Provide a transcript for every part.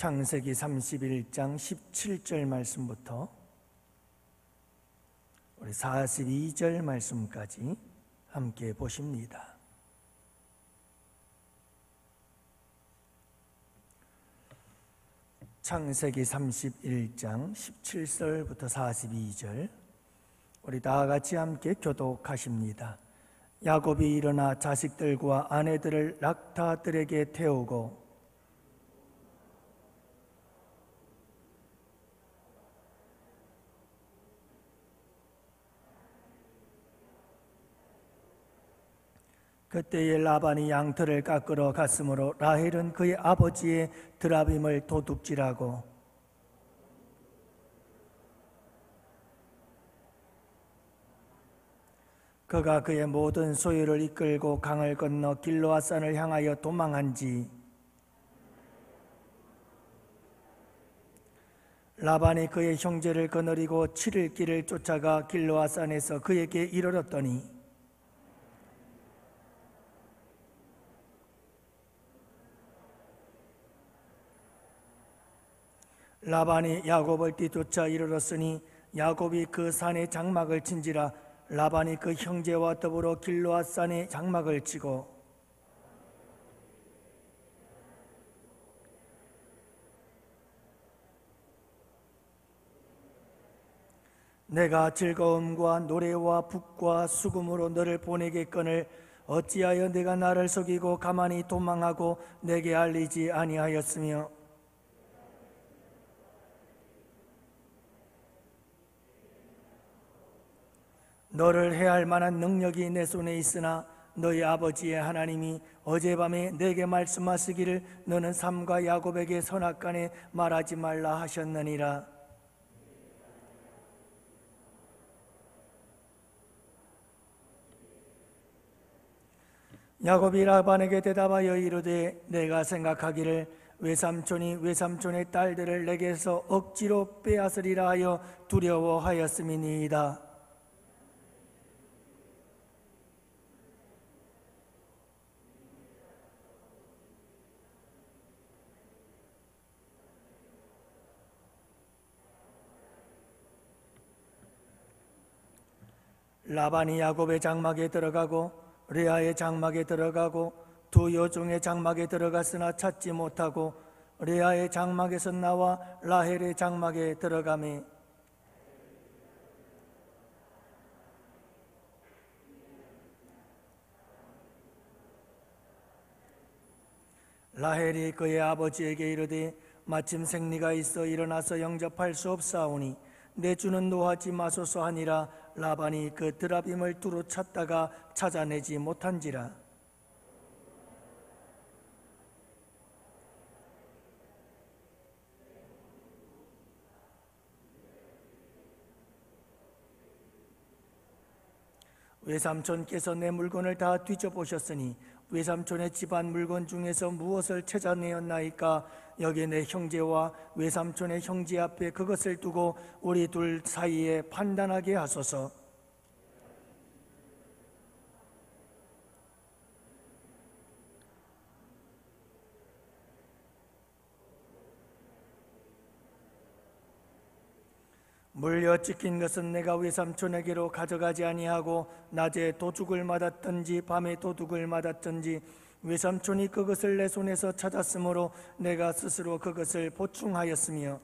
창세기 31장 17절 말씀부터 우리 42절 말씀까지 함께 보십니다. 창세기 31장 17절부터 42절 우리 다 같이 함께 교독하십니다. 야곱이 일어나 자식들과 아내들을 락타들에게 태우고 그때에 라반이 양털을 깎으러 갔으므로 라헬은 그의 아버지의 드라빔을 도둑질하고 그가 그의 모든 소유를 이끌고 강을 건너 길르앗산을 향하여 도망한지 라반이 그의 형제를 거느리고 7일 길을 쫓아가 길르앗산에서 그에게 이르렀더니 라반이 야곱을 뒤쫓아 이르렀으니 야곱이 그 산에 장막을 친지라 라반이 그 형제와 더불어 길르앗산에 장막을 치고 내가 즐거움과 노래와 북과 수금으로 너를 보내겠거늘 어찌하여 내가 나를 속이고 가만히 도망하고 내게 알리지 아니하였으며 너를 해할 만한 능력이 내 손에 있으나 너희 아버지의 하나님이 어젯밤에 내게 말씀하시기를 너는 삼가 야곱에게 선악간에 말하지 말라 하셨느니라. 야곱이 라반에게 대답하여 이르되 내가 생각하기를 외삼촌이 외삼촌의 딸들을 내게서 억지로 빼앗으리라 하여 두려워하였음이니이다. 라반이 야곱의 장막에 들어가고 레아의 장막에 들어가고 두 여종의 장막에 들어갔으나 찾지 못하고 레아의 장막에서 나와 라헬의 장막에 들어가매 라헬이 그의 아버지에게 이르되 마침 생리가 있어 일어나서 영접할 수 없사오니 내 주는 노하지 마소서 하니라. 라반이 그 드라빔을 두루 찾다가 찾아내지 못한지라. 외삼촌께서 내 물건을 다 뒤져보셨으니 외삼촌의 집안 물건 중에서 무엇을 찾아내었나이까? 여기 내 형제와 외삼촌의 형제 앞에 그것을 두고 우리 둘 사이에 판단하게 하소서. 물려 찢긴 것은 내가 외삼촌에게로 가져가지 아니하고 낮에 도둑을 맞았든지 밤에 도둑을 맞았든지 외삼촌이 그것을 내 손에서 찾았으므로 내가 스스로 그것을 보충하였으며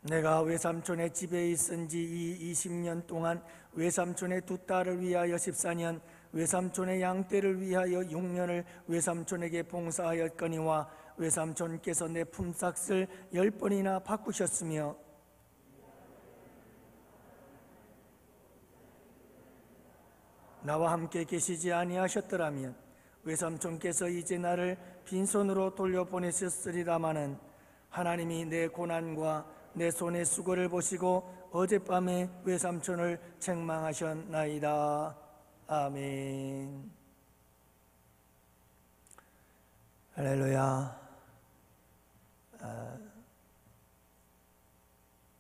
내가 외삼촌의 집에 있은 지 이 20년 동안 외삼촌의 두 딸을 위하여 14년 외삼촌의 양떼를 위하여 6년을 외삼촌에게 봉사하였거니와 외삼촌께서 내 품삯을 10번이나 바꾸셨으며 나와 함께 계시지 아니하셨더라면 외삼촌께서 이제 나를 빈손으로 돌려보내셨으리라마는 하나님이 내 고난과 내 손의 수고를 보시고 어젯밤에 외삼촌을 책망하셨나이다. 아멘. 할렐루야.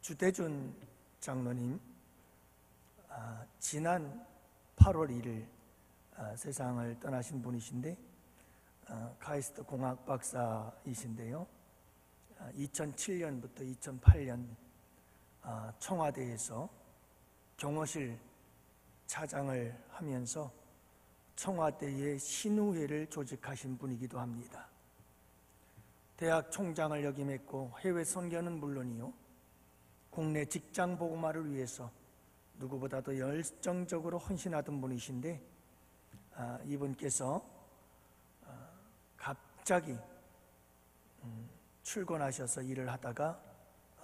주대준 장로님 지난 8월 1일 세상을 떠나신 분이신데 카이스트 공학 박사이신데요. 2007년부터 2008년 청와대에서 경호실 차장을 하면서 청와대의 신우회를 조직하신 분이기도 합니다. 대학 총장을 역임했고 해외 선교는 물론이요, 국내 직장 복음화를 위해서 누구보다도 열정적으로 헌신하던 분이신데 이분께서 갑자기 출근하셔서 일을 하다가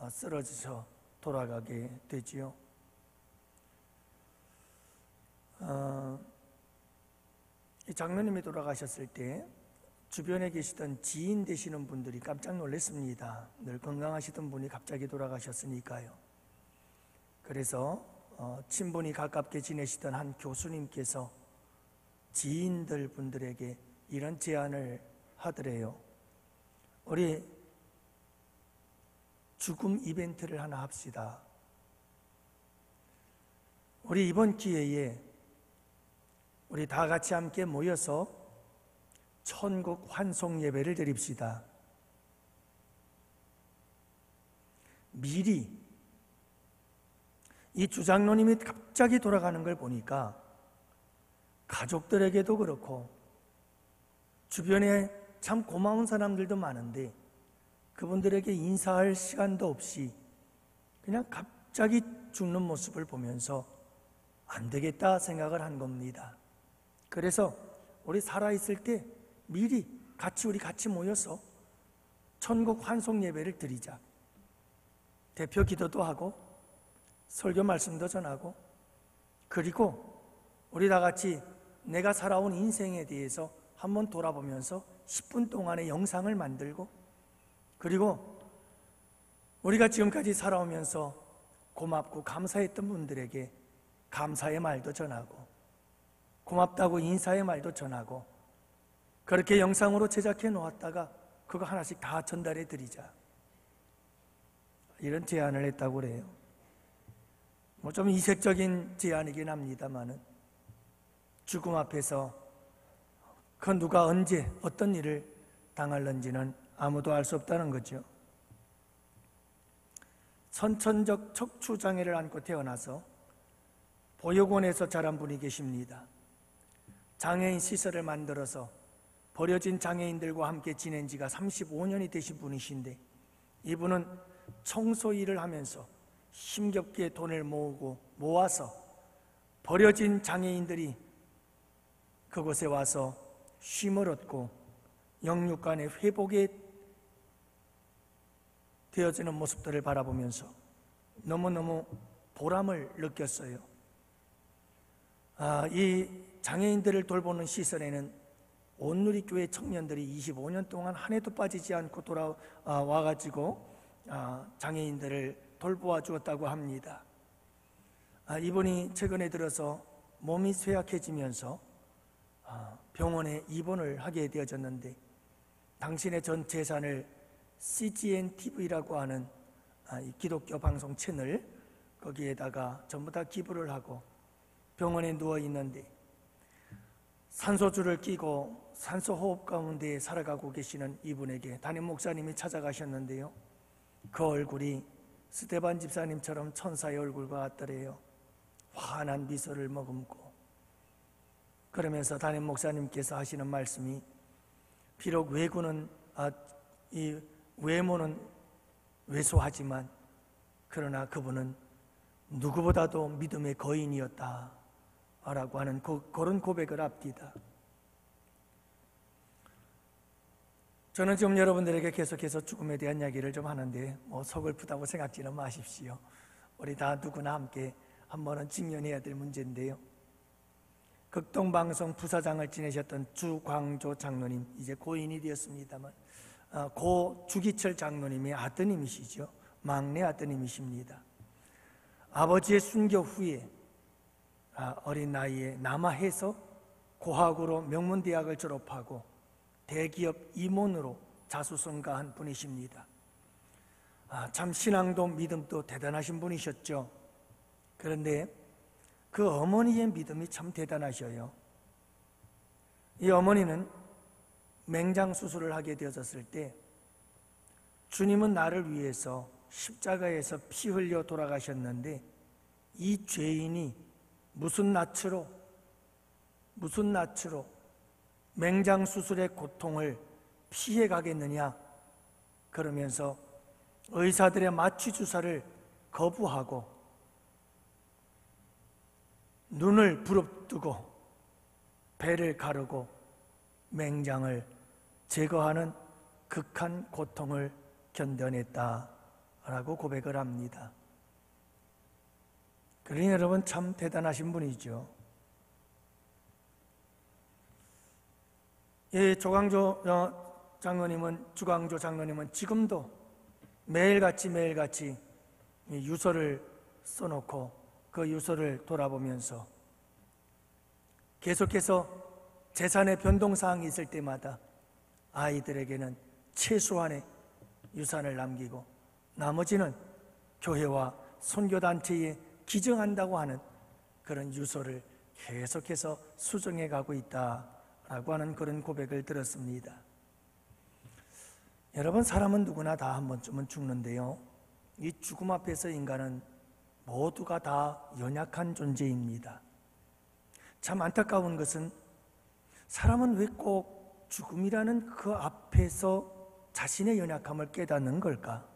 쓰러져서 돌아가게 되지요. 이 장로님이 돌아가셨을 때 주변에 계시던 지인 되시는 분들이 깜짝 놀랐습니다. 늘 건강하시던 분이 갑자기 돌아가셨으니까요. 그래서 친분이 가깝게 지내시던 한 교수님께서 지인들 분들에게 이런 제안을 하더래요. 우리 죽음 이벤트를 하나 합시다. 우리 이번 기회에 우리 다 같이 함께 모여서 천국 환송 예배를 드립시다. 미리 이 주장로님이 갑자기 돌아가는 걸 보니까 가족들에게도 그렇고 주변에 참 고마운 사람들도 많은데 그분들에게 인사할 시간도 없이 그냥 갑자기 죽는 모습을 보면서 안 되겠다 생각을 한 겁니다. 그래서 우리 살아있을 때 미리 우리 같이 모여서 천국 환송 예배를 드리자. 대표 기도도 하고 설교 말씀도 전하고, 그리고 우리 다 같이 내가 살아온 인생에 대해서 한번 돌아보면서 10분 동안의 영상을 만들고, 그리고 우리가 지금까지 살아오면서 고맙고 감사했던 분들에게 감사의 말도 전하고 고맙다고 인사의 말도 전하고, 그렇게 영상으로 제작해 놓았다가 그거 하나씩 다 전달해 드리자, 이런 제안을 했다고 그래요. 뭐 좀 이색적인 제안이긴 합니다만은 죽음 앞에서 그 누가 언제 어떤 일을 당할는지는 아무도 알 수 없다는 거죠. 선천적 척추장애를 안고 태어나서 보육원에서 자란 분이 계십니다. 장애인 시설을 만들어서 버려진 장애인들과 함께 지낸 지가 35년이 되신 분이신데, 이분은 청소 일을 하면서 힘겹게 돈을 모아서 버려진 장애인들이 그곳에 와서 쉼을 얻고 영육간의 회복에 되어지는 모습들을 바라보면서 너무너무 보람을 느꼈어요. 이 장애인들을 돌보는 시설에는 온누리교회 청년들이 25년 동안 한 해도 빠지지 않고 돌아와가지고 장애인들을 돌보아 주었다고 합니다. 이분이 최근에 들어서 몸이 쇠약해지면서 병원에 입원을 하게 되어졌는데, 당신의 전 재산을 CGN TV라고 하는 기독교 방송 채널 거기에다가 전부 다 기부를 하고 병원에 누워 있는데 산소줄을 끼고 산소호흡 가운데 살아가고 계시는 이분에게 담임 목사님이 찾아가셨는데요, 그 얼굴이 스테반 집사님처럼 천사의 얼굴과 같더래요. 환한 미소를 머금고. 그러면서 담임 목사님께서 하시는 말씀이, 비록 이 외모는 왜소하지만 그러나 그분은 누구보다도 믿음의 거인이었다 라고 하는 그런 고백을 합디다. 저는 지금 여러분들에게 계속해서 죽음에 대한 이야기를 좀 하는데 서글프다고 생각지는 마십시오. 우리 다 누구나 함께 한 번은 직면해야 될 문제인데요, 극동방송 부사장을 지내셨던 주광조 장로님, 이제 고인이 되었습니다만 고 주기철 장로님의 아드님이시죠. 막내 아드님이십니다. 아버지의 순교 후에 어린 나이에 남아해서 고학으로 명문대학을 졸업하고 대기업 임원으로 자수성가한 분이십니다. 참 신앙도 믿음도 대단하신 분이셨죠. 그런데 그 어머니의 믿음이 참 대단하셔요. 이 어머니는 맹장 수술을 하게 되었을 때 주님은 나를 위해서 십자가에서 피 흘려 돌아가셨는데 이 죄인이 무슨 낯으로 맹장 수술의 고통을 피해 가겠느냐, 그러면서 의사들의 마취 주사를 거부하고 눈을 부릅뜨고 배를 가르고 맹장을 제거하는 극한 고통을 견뎌냈다라고 고백을 합니다. 그러니 여러분 참 대단하신 분이죠. 주광조 장로님은 지금도 매일같이 유서를 써놓고 그 유서를 돌아보면서 계속해서 재산의 변동사항이 있을 때마다 아이들에게는 최소한의 유산을 남기고 나머지는 교회와 선교단체에 기증한다고 하는 그런 유서를 계속해서 수정해 가고 있다라고 하는 그런 고백을 들었습니다. 여러분, 사람은 누구나 다 한 번쯤은 죽는데요, 이 죽음 앞에서 인간은 모두가 다 연약한 존재입니다. 참 안타까운 것은 사람은 왜 꼭 죽음이라는 그 앞에서 자신의 연약함을 깨닫는 걸까?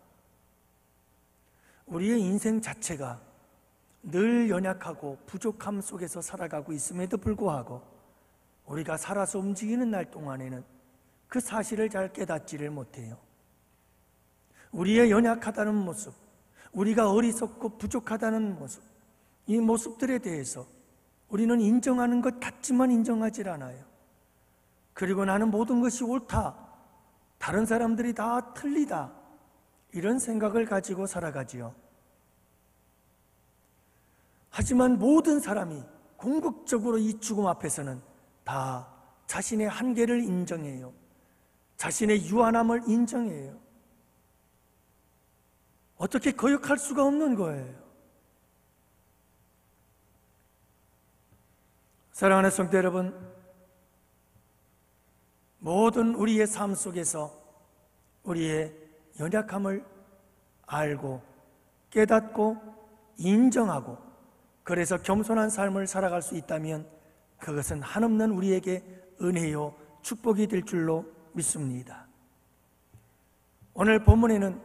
우리의 인생 자체가 늘 연약하고 부족함 속에서 살아가고 있음에도 불구하고 우리가 살아서 움직이는 날 동안에는 그 사실을 잘 깨닫지를 못해요. 우리의 연약하다는 모습, 우리가 어리석고 부족하다는 모습, 이 모습들에 대해서 우리는 인정하는 것 같지만 인정하지 않아요. 그리고 나는 모든 것이 옳다, 다른 사람들이 다 틀리다, 이런 생각을 가지고 살아가지요. 하지만 모든 사람이 궁극적으로 이 죽음 앞에서는 다 자신의 한계를 인정해요. 자신의 유한함을 인정해요. 어떻게 거역할 수가 없는 거예요. 사랑하는 성도 여러분, 모든 우리의 삶 속에서 우리의 연약함을 알고 깨닫고 인정하고 그래서 겸손한 삶을 살아갈 수 있다면 그것은 한없는 우리에게 은혜요 축복이 될 줄로 믿습니다. 오늘 본문에는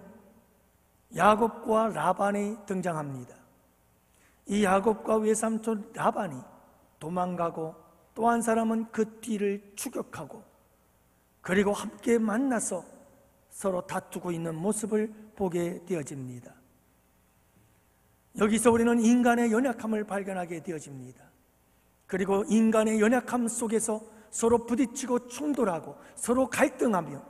야곱과 라반이 등장합니다. 이 야곱과 외삼촌 라반이 도망가고 또 한 사람은 그 뒤를 추격하고 그리고 함께 만나서 서로 다투고 있는 모습을 보게 되어집니다. 여기서 우리는 인간의 연약함을 발견하게 되어집니다. 그리고 인간의 연약함 속에서 서로 부딪히고 충돌하고 서로 갈등하며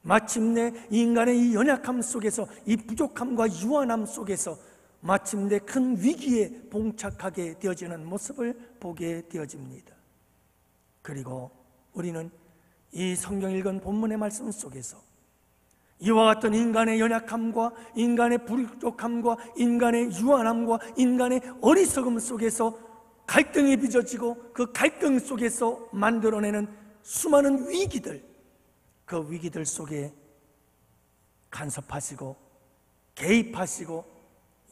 마침내 인간의 이 연약함 속에서 이 부족함과 유한함 속에서 마침내 큰 위기에 봉착하게 되어지는 모습을 보게 되어집니다. 그리고 우리는 이 성경 읽은 본문의 말씀 속에서 이와 같은 인간의 연약함과 인간의 부족함과 인간의 유한함과 인간의 어리석음 속에서 갈등이 빚어지고 그 갈등 속에서 만들어내는 수많은 위기들, 그 위기들 속에 간섭하시고 개입하시고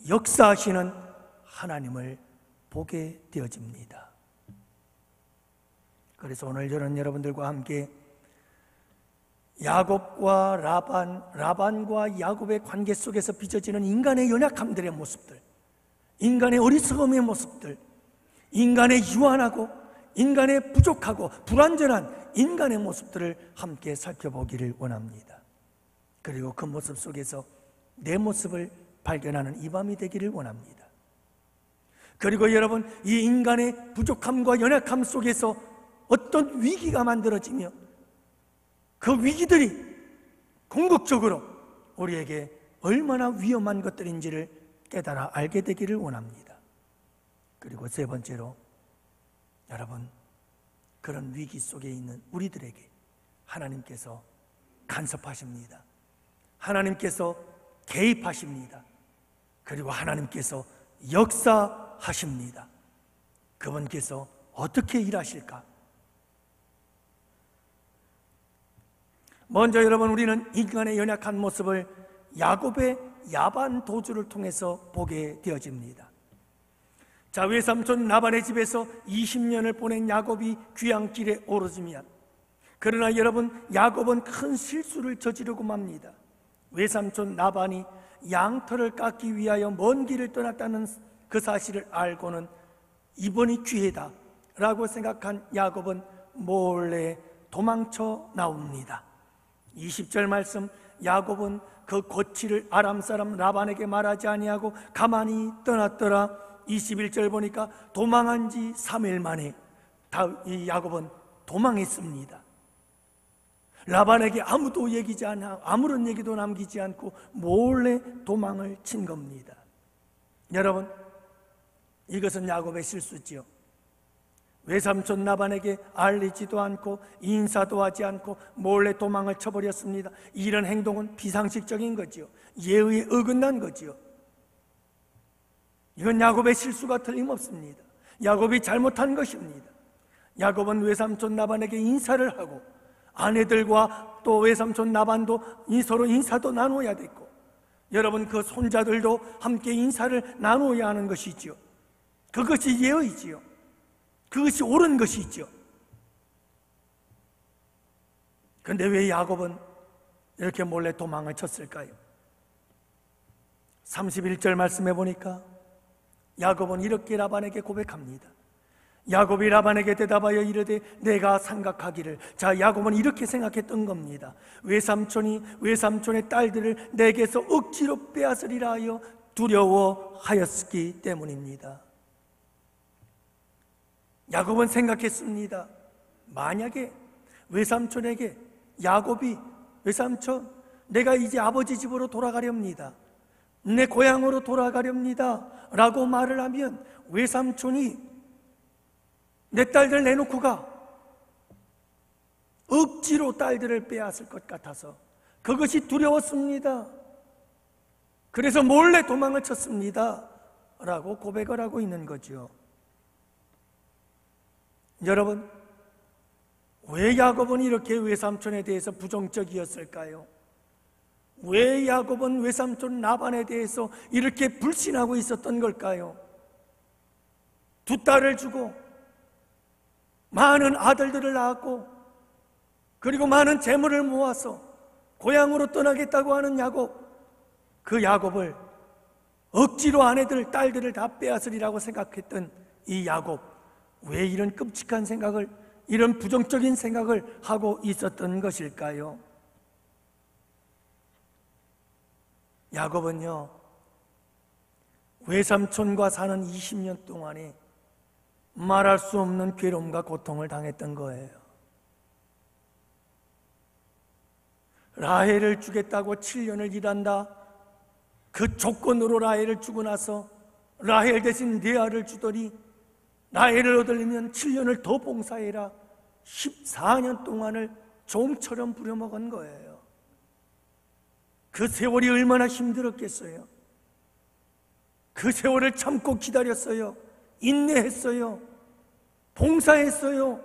역사하시는 하나님을 보게 되어집니다. 그래서 오늘 저는 여러분들과 함께 야곱과 라반과 야곱의 관계 속에서 빚어지는 인간의 연약함들의 모습들, 인간의 어리석음의 모습들, 인간의 유한하고 인간의 부족하고 불완전한 인간의 모습들을 함께 살펴보기를 원합니다. 그리고 그 모습 속에서 내 모습을 발견하는 이 밤이 되기를 원합니다. 그리고 여러분, 이 인간의 부족함과 연약함 속에서 어떤 위기가 만들어지며 그 위기들이 궁극적으로 우리에게 얼마나 위험한 것들인지를 깨달아 알게 되기를 원합니다. 그리고 세 번째로, 여러분, 그런 위기 속에 있는 우리들에게 하나님께서 간섭하십니다. 하나님께서 개입하십니다. 그리고 하나님께서 역사하십니다. 그분께서 어떻게 일하실까? 먼저 여러분, 우리는 인간의 연약한 모습을 야곱의 야반 도주를 통해서 보게 되어집니다. 자, 외삼촌 라반의 집에서 20년을 보낸 야곱이 귀향길에 오르지면, 그러나 여러분, 야곱은 큰 실수를 저지르고 맙니다. 외삼촌 라반이 양털을 깎기 위하여 먼 길을 떠났다는 그 사실을 알고는 이번이 기회다 라고 생각한 야곱은 몰래 도망쳐 나옵니다. 20절 말씀, 야곱은 그 고치를 아람 사람 라반에게 말하지 아니하고 가만히 떠났더라. 21절 보니까 도망한 지 3일 만에 이 야곱은 도망했습니다. 라반에게 아무런 얘기도 남기지 않고 몰래 도망을 친 겁니다. 여러분, 이것은 야곱의 실수지요. 외삼촌 라반에게 알리지도 않고 인사도 하지 않고 몰래 도망을 쳐버렸습니다. 이런 행동은 비상식적인 거지요. 예의에 어긋난 거지요. 이건 야곱의 실수가 틀림없습니다. 야곱이 잘못한 것입니다. 야곱은 외삼촌 라반에게 인사를 하고 아내들과 또 외삼촌 라반도 서로 인사도 나눠야 됐고, 여러분, 그 손자들도 함께 인사를 나눠야 하는 것이지요. 그것이 예의지요. 그것이 옳은 것이죠. 그런데 왜 야곱은 이렇게 몰래 도망을 쳤을까요? 31절 말씀해 보니까 야곱은 이렇게 라반에게 고백합니다. 야곱이 라반에게 대답하여 이르되 내가 생각하기를, 자, 야곱은 이렇게 생각했던 겁니다. 외삼촌의 딸들을 내게서 억지로 빼앗으리라 하여 두려워하였기 때문입니다. 야곱은 생각했습니다. 만약에 외삼촌에게 야곱이 외삼촌, 내가 이제 아버지 집으로 돌아가렵니다, 내 고향으로 돌아가렵니다 라고 말을 하면 외삼촌이 내 딸들 내놓고 가, 억지로 딸들을 빼앗을 것 같아서 그것이 두려웠습니다. 그래서 몰래 도망을 쳤습니다 라고 고백을 하고 있는 거죠. 여러분, 왜 야곱은 이렇게 외삼촌에 대해서 부정적이었을까요? 왜 야곱은 외삼촌 라반에 대해서 이렇게 불신하고 있었던 걸까요? 두 딸을 주고 많은 아들들을 낳았고, 그리고 많은 재물을 모아서 고향으로 떠나겠다고 하는 야곱, 그 야곱을 억지로 아내들, 딸들을 다 빼앗으리라고 생각했던 이 야곱, 왜 이런 끔찍한 생각을, 이런 부정적인 생각을 하고 있었던 것일까요? 야곱은요, 외삼촌과 사는 20년 동안에 말할 수 없는 괴로움과 고통을 당했던 거예요. 라헬을 주겠다고 7년을 일한다, 그 조건으로 라헬을 주고 나서 라헬 대신 레아를 주더니 라헬을 얻으려면 7년을 더 봉사해라, 14년 동안을 종처럼 부려먹은 거예요. 그 세월이 얼마나 힘들었겠어요. 그 세월을 참고 기다렸어요. 인내했어요. 봉사했어요.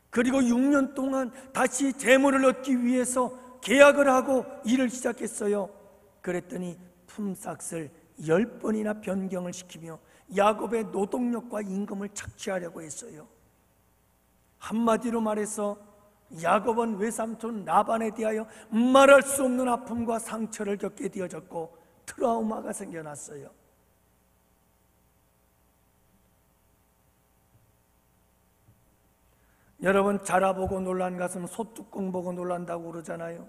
그리고 6년 동안 다시 재물을 얻기 위해서 계약을 하고 일을 시작했어요. 그랬더니 품삯을 10번이나 변경을 시키며 야곱의 노동력과 임금을 착취하려고 했어요. 한마디로 말해서 야곱은 외삼촌 라반에 대하여 말할 수 없는 아픔과 상처를 겪게 되어졌고 트라우마가 생겨났어요. 여러분, 자라 보고 놀란 것은 소뚜껑 보고 놀란다고 그러잖아요.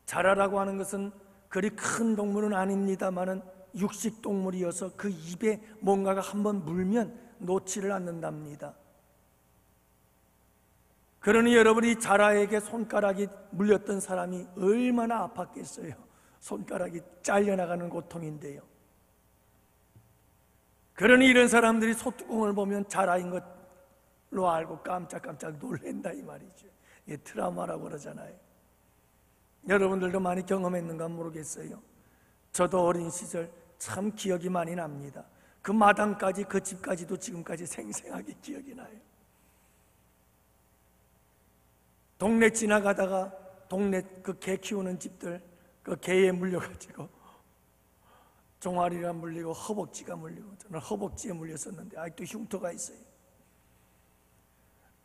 자라라고 하는 것은 그리 큰 동물은 아닙니다만은 육식동물이어서 그 입에 뭔가가 한번 물면 놓지를 않는답니다. 그러니 여러분이 자라에게 손가락이 물렸던 사람이 얼마나 아팠겠어요. 손가락이 잘려나가는 고통인데요. 그러니 이런 사람들이 소뚜껑을 보면 자라인 것로 알고 깜짝깜짝 놀란다 이 말이죠. 이게 트라우마라고 그러잖아요. 여러분들도 많이 경험했는가 모르겠어요. 저도 어린 시절 참 기억이 많이 납니다. 그 마당까지, 그 집까지도 지금까지 생생하게 기억이 나요. 동네 지나가다가 동네 그 개 키우는 집들 그 개에 물려가지고 종아리가 물리고 허벅지가 물리고, 저는 허벅지에 물렸었는데 아직도 흉터가 있어요.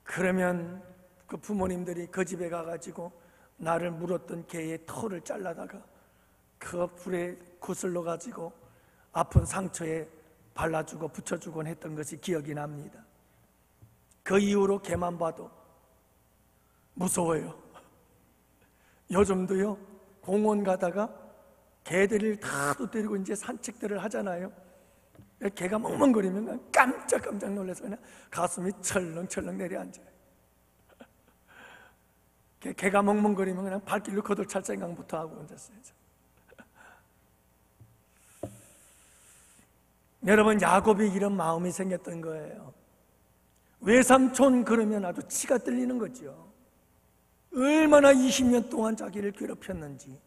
그러면 그 부모님들이 그 집에 가가지고 나를 물었던 개의 털을 잘라다가 그 불에 구슬러 가지고 아픈 상처에 발라주고 붙여주곤 했던 것이 기억이 납니다. 그 이후로 개만 봐도 무서워요. 요즘도요, 공원 가다가 개들을 다 데리고 이제 산책들을 하잖아요. 개가 멍멍거리면 깜짝깜짝 놀라서 그냥 가슴이 철렁철렁 내려앉아요. 개가 멍멍거리면 그냥 발길로 거들찰 생각부터 하고 앉았어요. 여러분, 야곱이 이런 마음이 생겼던 거예요. 외삼촌 그러면 아주 치가 떨리는 거죠. 얼마나 20년 동안 자기를 괴롭혔는지.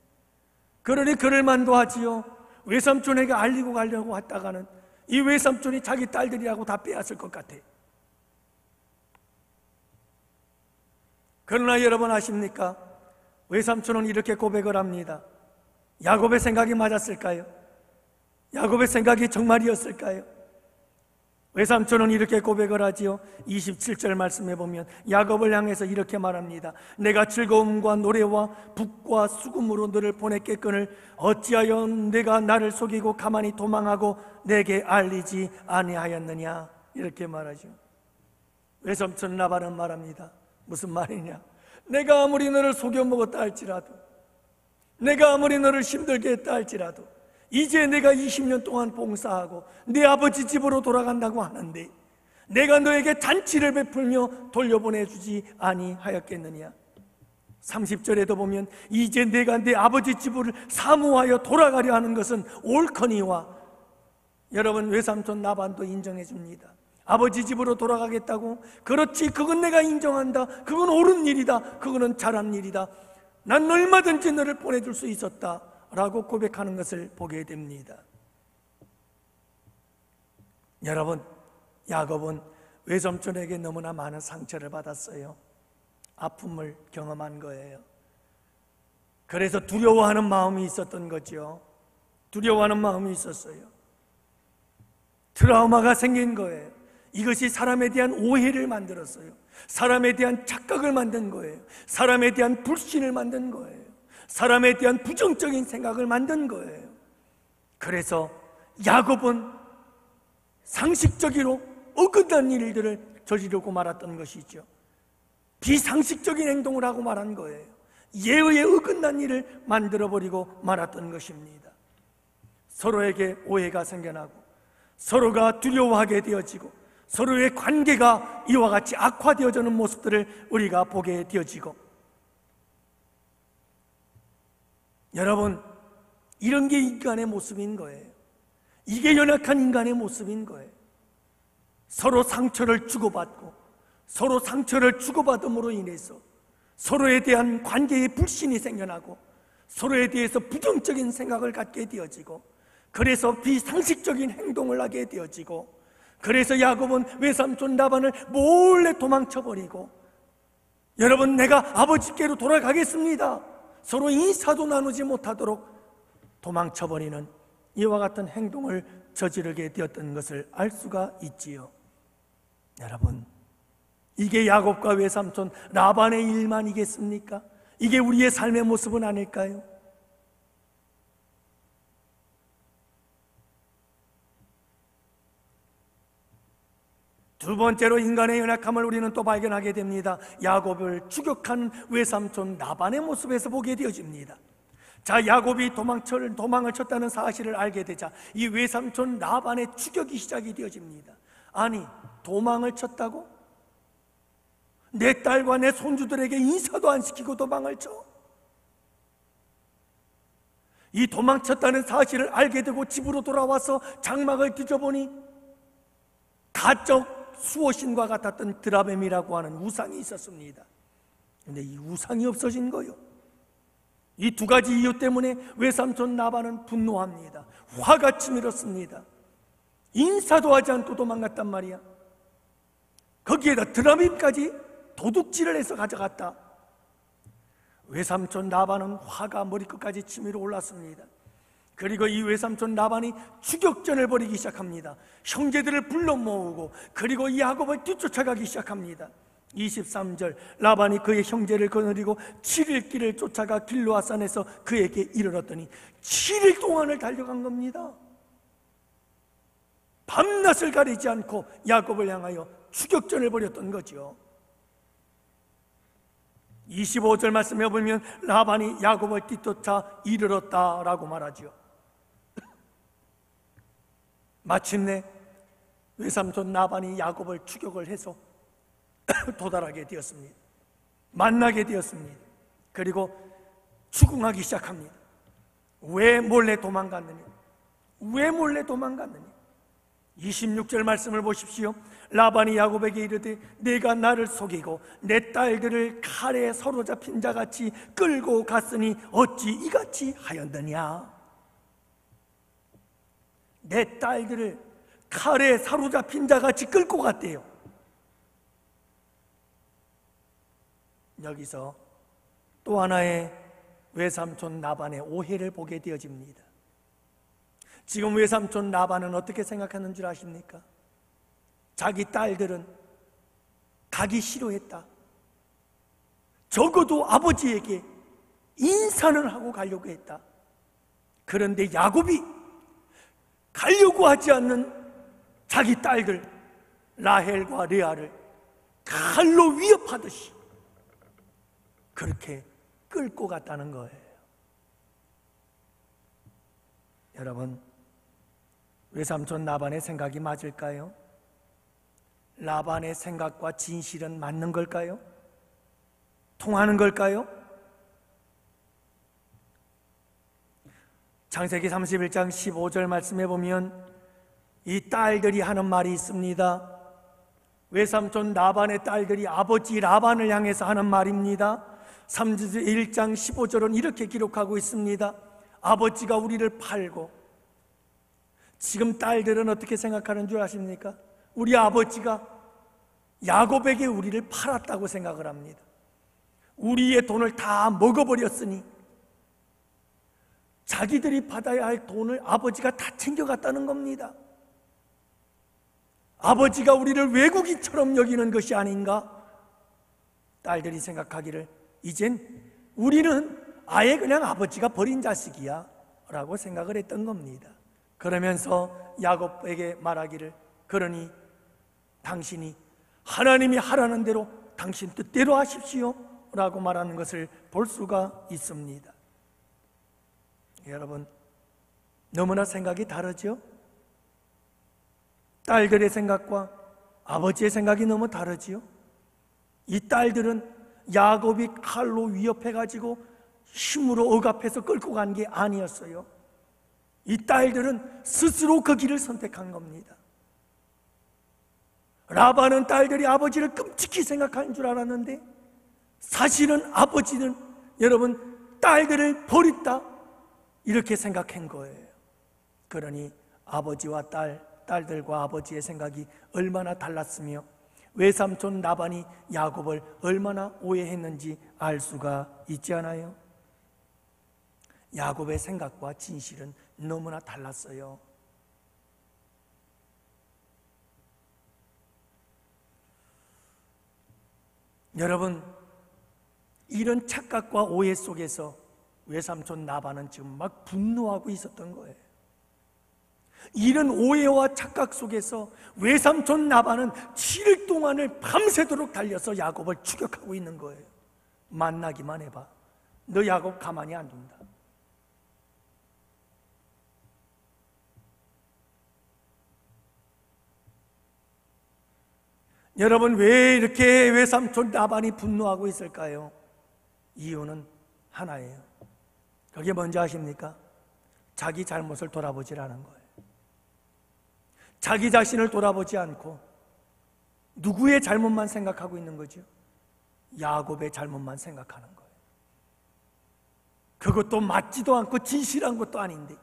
그러니 그럴 만도 하지요. 외삼촌에게 알리고 가려고 했다가는 이 외삼촌이 자기 딸들이라고 다 빼앗을 것 같아. 그러나 여러분 아십니까? 외삼촌은 이렇게 고백을 합니다. 야곱의 생각이 맞았을까요? 야곱의 생각이 정말이었을까요? 외삼촌은 이렇게 고백을 하지요. 27절 말씀해 보면 야곱을 향해서 이렇게 말합니다. 내가 즐거움과 노래와 북과 수금으로 너를 보냈겠거늘 어찌하여 내가 나를 속이고 가만히 도망하고 내게 알리지 아니하였느냐. 이렇게 말하죠. 외삼촌 라반은 말합니다. 무슨 말이냐? 내가 아무리 너를 속여 먹었다 할지라도, 내가 아무리 너를 힘들게 했다 할지라도 이제 내가 20년 동안 봉사하고 네 아버지 집으로 돌아간다고 하는데 내가 너에게 잔치를 베풀며 돌려보내주지 아니하였겠느냐. 30절에도 보면 이제 내가 내 아버지 집을 사모하여 돌아가려 하는 것은 옳거니와. 여러분, 외삼촌 라반도 인정해 줍니다. 아버지 집으로 돌아가겠다고? 그렇지, 그건 내가 인정한다. 그건 옳은 일이다. 그거는 잘한 일이다. 난 얼마든지 너를 보내줄 수 있었다 라고 고백하는 것을 보게 됩니다. 여러분, 야곱은 외삼촌에게 너무나 많은 상처를 받았어요. 아픔을 경험한 거예요. 그래서 두려워하는 마음이 있었던 거죠. 두려워하는 마음이 있었어요. 트라우마가 생긴 거예요. 이것이 사람에 대한 오해를 만들었어요. 사람에 대한 착각을 만든 거예요. 사람에 대한 불신을 만든 거예요. 사람에 대한 부정적인 생각을 만든 거예요. 그래서 야곱은 상식적으로 어긋난 일들을 저지르고 말았던 것이죠. 비상식적인 행동을 하고 말한 거예요. 예의에 어긋난 일을 만들어버리고 말았던 것입니다. 서로에게 오해가 생겨나고 서로가 두려워하게 되어지고 서로의 관계가 이와 같이 악화되어지는 모습들을 우리가 보게 되어지고, 여러분, 이런 게 인간의 모습인 거예요. 이게 연약한 인간의 모습인 거예요. 서로 상처를 주고받고 서로 상처를 주고받음으로 인해서 서로에 대한 관계에 불신이 생겨나고 서로에 대해서 부정적인 생각을 갖게 되어지고, 그래서 비상식적인 행동을 하게 되어지고, 그래서 야곱은 외삼촌 라반을 몰래 도망쳐버리고, 여러분, 내가 아버지께로 돌아가겠습니다, 서로 인사도 나누지 못하도록 도망쳐버리는 이와 같은 행동을 저지르게 되었던 것을 알 수가 있지요. 여러분, 이게 야곱과 외삼촌 라반의 일만이겠습니까? 이게 우리의 삶의 모습은 아닐까요? 두 번째로 인간의 연약함을 우리는 또 발견하게 됩니다. 야곱을 추격한 외삼촌 라반의 모습에서 보게 되어집니다. 자, 야곱이 도망을 쳤다는 사실을 알게 되자 이 외삼촌 라반의 추격이 시작이 되어집니다. 아니, 도망을 쳤다고? 내 딸과 내 손주들에게 인사도 안 시키고 도망을 쳐? 이 도망쳤다는 사실을 알게 되고 집으로 돌아와서 장막을 뒤져보니 가적 수호신과 같았던 드라뱀이라고 하는 우상이 있었습니다. 그런데 이 우상이 없어진 거예요. 이 두 가지 이유 때문에 외삼촌 라반은 분노합니다. 화가 치밀었습니다. 인사도 하지 않고 도망갔단 말이야. 거기에다 드라뱀까지 도둑질을 해서 가져갔다. 외삼촌 라반은 화가 머리끝까지 치밀어 올랐습니다. 그리고 이 외삼촌 라반이 추격전을 벌이기 시작합니다. 형제들을 불러 모으고 그리고 야곱을 뒤쫓아가기 시작합니다. 23절, 라반이 그의 형제를 거느리고 7일 길을 쫓아가 길르앗 산에서 그에게 이르렀더니 7일 동안을 달려간 겁니다. 밤낮을 가리지 않고 야곱을 향하여 추격전을 벌였던 거죠. 25절 말씀해 보면 라반이 야곱을 뒤쫓아 이르렀다라고 말하죠. 마침내 외삼촌 라반이 야곱을 추격을 해서 도달하게 되었습니다. 만나게 되었습니다. 그리고 추궁하기 시작합니다. 왜 몰래 도망갔느냐? 왜 몰래 도망갔느냐? 26절 말씀을 보십시오. 라반이 야곱에게 이르되 내가 나를 속이고 내 딸들을 칼에 사로잡힌 자같이 끌고 갔으니 어찌 이같이 하였느냐? 내 딸들을 칼에 사로잡힌 자같이 끌고 갔대요. 여기서 또 하나의 외삼촌 라반의 오해를 보게 되어집니다. 지금 외삼촌 라반은 어떻게 생각하는 줄 아십니까? 자기 딸들은 가기 싫어했다. 적어도 아버지에게 인사는 하고 가려고 했다. 그런데 야곱이 가려고 하지 않는 자기 딸들 라헬과 레아를 칼로 위협하듯이 그렇게 끌고 갔다는 거예요. 여러분, 외삼촌 라반의 생각이 맞을까요? 라반의 생각과 진실은 맞는 걸까요? 통하는 걸까요? 창세기 31장 15절 말씀해 보면 이 딸들이 하는 말이 있습니다. 외삼촌 라반의 딸들이 아버지 라반을 향해서 하는 말입니다. 1장 15절은 이렇게 기록하고 있습니다. 아버지가 우리를 팔고, 지금 딸들은 어떻게 생각하는 줄 아십니까? 우리 아버지가 야곱에게 우리를 팔았다고 생각을 합니다. 우리의 돈을 다 먹어버렸으니 자기들이 받아야 할 돈을 아버지가 다 챙겨갔다는 겁니다. 아버지가 우리를 외국인처럼 여기는 것이 아닌가? 딸들이 생각하기를 이젠 우리는 아예 그냥 아버지가 버린 자식이야 라고 생각을 했던 겁니다. 그러면서 야곱에게 말하기를 그러니 당신이 하나님이 하라는 대로 당신 뜻대로 하십시오 라고 말하는 것을 볼 수가 있습니다. 여러분, 너무나 생각이 다르죠? 딸들의 생각과 아버지의 생각이 너무 다르지요? 이 딸들은 야곱이 칼로 위협해가지고 힘으로 억압해서 끌고 간 게 아니었어요. 이 딸들은 스스로 그 길을 선택한 겁니다. 라반은 딸들이 아버지를 끔찍히 생각하는 줄 알았는데 사실은 아버지는 여러분 딸들을 버렸다 이렇게 생각한 거예요. 그러니 아버지와 딸들과 아버지의 생각이 얼마나 달랐으며 외삼촌 라반이 야곱을 얼마나 오해했는지 알 수가 있지 않아요? 야곱의 생각과 진실은 너무나 달랐어요. 여러분, 이런 착각과 오해 속에서 외삼촌 라반은 지금 막 분노하고 있었던 거예요. 이런 오해와 착각 속에서 외삼촌 라반은 7일 동안을 밤새도록 달려서 야곱을 추격하고 있는 거예요. 만나기만 해봐. 너 야곱 가만히 안 둔다. 여러분, 왜 이렇게 외삼촌 라반이 분노하고 있을까요? 이유는 하나예요. 그게 뭔지 아십니까? 자기 잘못을 돌아보질 않은 거예요. 자기 자신을 돌아보지 않고 누구의 잘못만 생각하고 있는 거죠? 야곱의 잘못만 생각하는 거예요. 그것도 맞지도 않고 진실한 것도 아닌데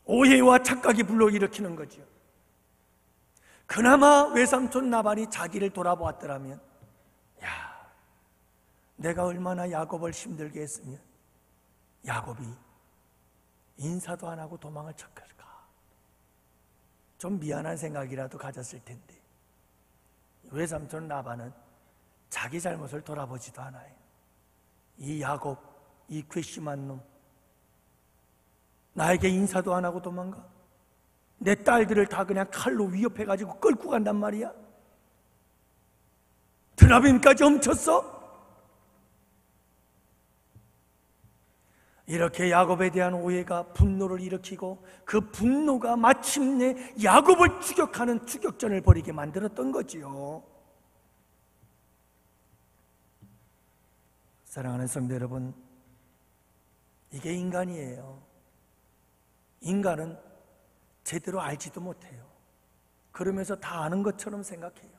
오해와 착각이 불러일으키는 거죠. 그나마 외삼촌 라반이 자기를 돌아보았더라면, 야, 내가 얼마나 야곱을 힘들게 했으면 야곱이 인사도 안 하고 도망을 쳤을까? 좀 미안한 생각이라도 가졌을 텐데 외삼촌 라반은 자기 잘못을 돌아보지도 않아요. 이 야곱, 이 괘씸한 놈, 나에게 인사도 안 하고 도망가? 내 딸들을 다 그냥 칼로 위협해가지고 끌고 간단 말이야? 드라빔까지 훔쳤어? 이렇게 야곱에 대한 오해가 분노를 일으키고 그 분노가 마침내 야곱을 추격하는 추격전을 벌이게 만들었던 거지요. 사랑하는 성도 여러분, 이게 인간이에요. 인간은 제대로 알지도 못해요. 그러면서 다 아는 것처럼 생각해요.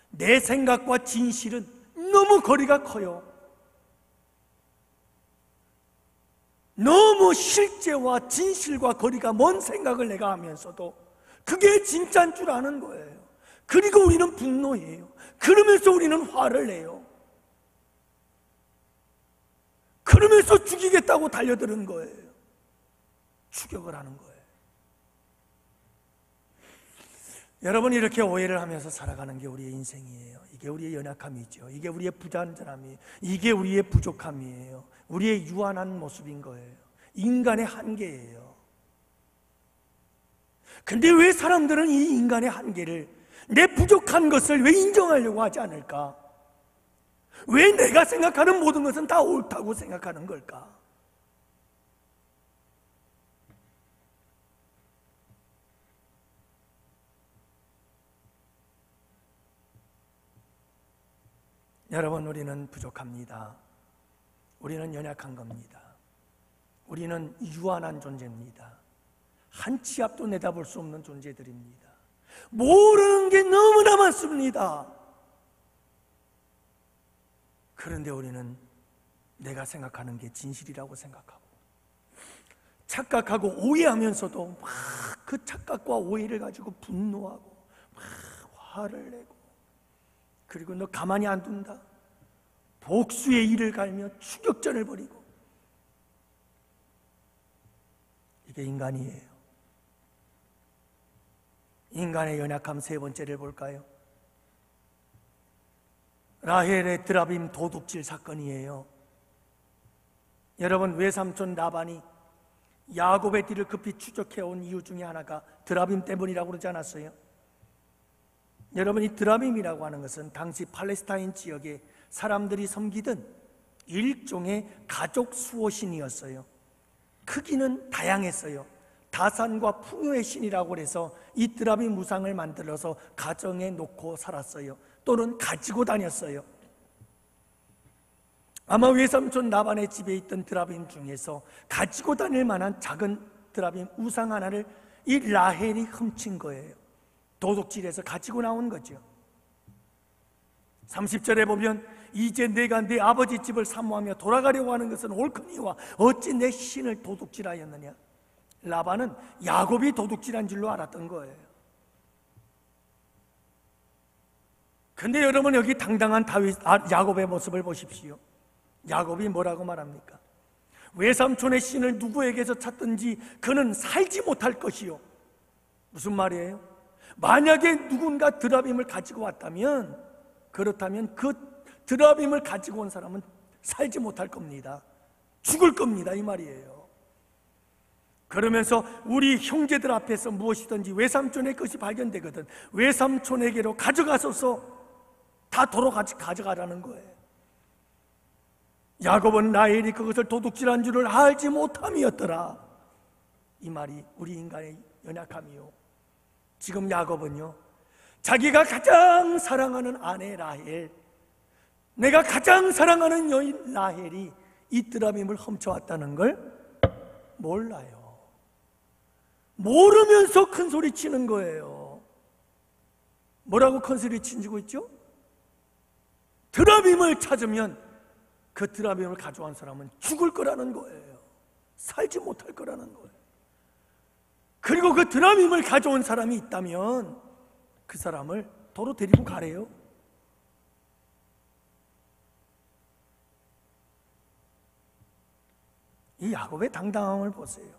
내 생각과 진실은 너무 거리가 커요. 너무 실제와 진실과 거리가 먼 생각을 내가 하면서도 그게 진짜인 줄 아는 거예요. 그리고 우리는 분노해요. 그러면서 우리는 화를 내요. 그러면서 죽이겠다고 달려드는 거예요. 추격을 하는 거예요. 여러분, 이렇게 오해를 하면서 살아가는 게 우리의 인생이에요. 이게 우리의 연약함이죠. 이게 우리의 부단전함이에요. 이게 우리의 부족함이에요. 우리의 유한한 모습인 거예요. 인간의 한계예요. 근데 왜 사람들은 이 인간의 한계를, 내 부족한 것을 왜 인정하려고 하지 않을까? 왜 내가 생각하는 모든 것은 다 옳다고 생각하는 걸까? 여러분, 우리는 부족합니다. 우리는 연약한 겁니다. 우리는 유한한 존재입니다. 한 치 앞도 내다볼 수 없는 존재들입니다. 모르는 게 너무나 많습니다. 그런데 우리는 내가 생각하는 게 진실이라고 생각하고 착각하고 오해하면서도 막 그 착각과 오해를 가지고 분노하고 막 화를 내고, 그리고 너 가만히 안 둔다, 복수의 일을 갈며 추격전을 벌이고, 이게 인간이에요. 인간의 연약함 세 번째를 볼까요? 라헬의 드라빔 도둑질 사건이에요. 여러분, 외삼촌 라반이 야곱의 뒤를 급히 추적해온 이유 중에 하나가 드라빔 때문이라고 그러지 않았어요? 여러분, 이 드라빔이라고 하는 것은 당시 팔레스타인 지역에 사람들이 섬기던 일종의 가족 수호신이었어요. 크기는 다양했어요. 다산과 풍요의 신이라고 해서 이 드라빔 무상을 만들어서 가정에 놓고 살았어요. 또는 가지고 다녔어요. 아마 외삼촌 라반의 집에 있던 드라빔 중에서 가지고 다닐 만한 작은 드라빔 우상 하나를 이 라헬이 훔친 거예요. 도둑질해서 가지고 나온 거죠. 30절에 보면 이제 내가 내 아버지 집을 사모하며 돌아가려고 하는 것은 옳거니와 어찌 내 신을 도둑질하였느냐. 라반은 야곱이 도둑질한 줄로 알았던 거예요. 근데 여러분, 여기 당당한 야곱의 모습을 보십시오. 야곱이 뭐라고 말합니까? 외삼촌의 신을 누구에게서 찾든지 그는 살지 못할 것이요. 무슨 말이에요? 만약에 누군가 드라빔을 가지고 왔다면, 그렇다면 그 드라빔을 가지고 온 사람은 살지 못할 겁니다. 죽을 겁니다, 이 말이에요. 그러면서 우리 형제들 앞에서 무엇이든지 외삼촌의 것이 발견되거든 외삼촌에게로 가져가소서, 다 도로 가져가라는 거예요. 야곱은 라헬이 그것을 도둑질한 줄을 알지 못함이었더라. 이 말이 우리 인간의 연약함이요. 지금 야곱은요, 자기가 가장 사랑하는 아내 라헬, 내가 가장 사랑하는 여인 라헬이 이 드라빔을 훔쳐왔다는 걸 몰라요. 모르면서 큰 소리 치는 거예요. 뭐라고 큰 소리 치고 있죠? 드라빔을 찾으면 그 드라빔을 가져온 사람은 죽을 거라는 거예요. 살지 못할 거라는 거예요. 그리고 그 드라빔을 가져온 사람이 있다면 그 사람을 도로 데리고 가래요. 이 야곱의 당당함을 보세요.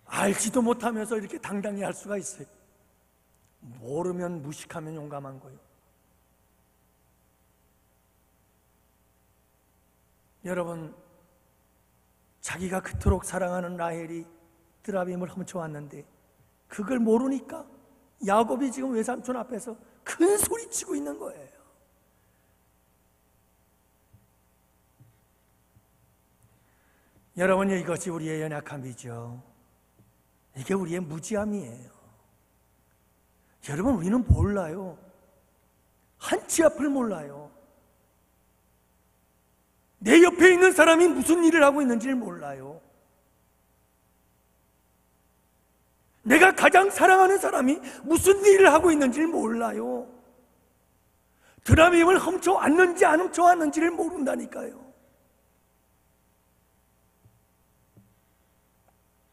알지도 못하면서 이렇게 당당히 할 수가 있어요. 모르면 무식하면 용감한 거예요. 여러분, 자기가 그토록 사랑하는 라헬이 드라빔을 훔쳐왔는데 그걸 모르니까 야곱이 지금 외삼촌 앞에서 큰 소리 치고 있는 거예요. 여러분, 이것이 우리의 연약함이죠. 이게 우리의 무지함이에요. 여러분, 우리는 몰라요. 한치 앞을 몰라요. 내 옆에 있는 사람이 무슨 일을 하고 있는지를 몰라요. 내가 가장 사랑하는 사람이 무슨 일을 하고 있는지를 몰라요. 드라빔을 훔쳐왔는지 안 훔쳐왔는지를 모른다니까요.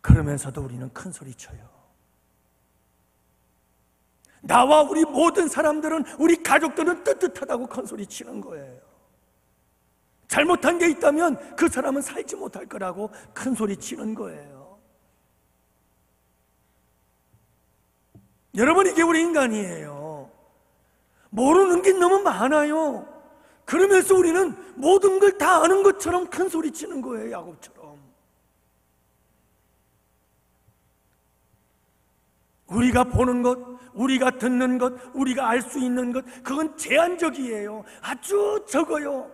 그러면서도 우리는 큰 소리 쳐요. 나와 우리 모든 사람들은, 우리 가족들은 떳떳하다고 큰 소리 치는 거예요. 잘못한 게 있다면 그 사람은 살지 못할 거라고 큰 소리 치는 거예요. 여러분, 이게 우리 인간이에요. 모르는 게 너무 많아요. 그러면서 우리는 모든 걸 다 아는 것처럼 큰 소리 치는 거예요. 야곱처럼. 우리가 보는 것, 우리가 듣는 것, 우리가 알 수 있는 것, 그건 제한적이에요. 아주 적어요.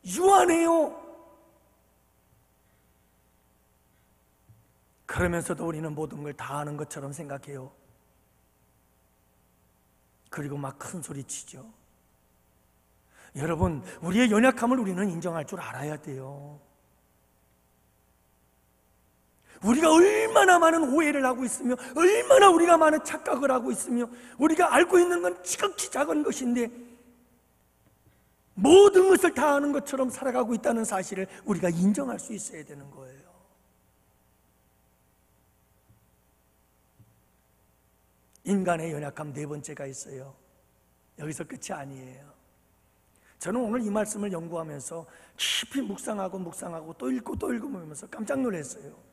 유한해요. 그러면서도 우리는 모든 걸 다 아는 것처럼 생각해요. 그리고 막 큰 소리 치죠. 여러분, 우리의 연약함을 우리는 인정할 줄 알아야 돼요. 우리가 얼마나 많은 오해를 하고 있으며, 얼마나 우리가 많은 착각을 하고 있으며, 우리가 알고 있는 건 지극히 작은 것인데 모든 것을 다 아는 것처럼 살아가고 있다는 사실을 우리가 인정할 수 있어야 되는 거예요. 인간의 연약함 네 번째가 있어요. 여기서 끝이 아니에요. 저는 오늘 이 말씀을 연구하면서 깊이 묵상하고 또 읽고 보면서 깜짝 놀랐어요.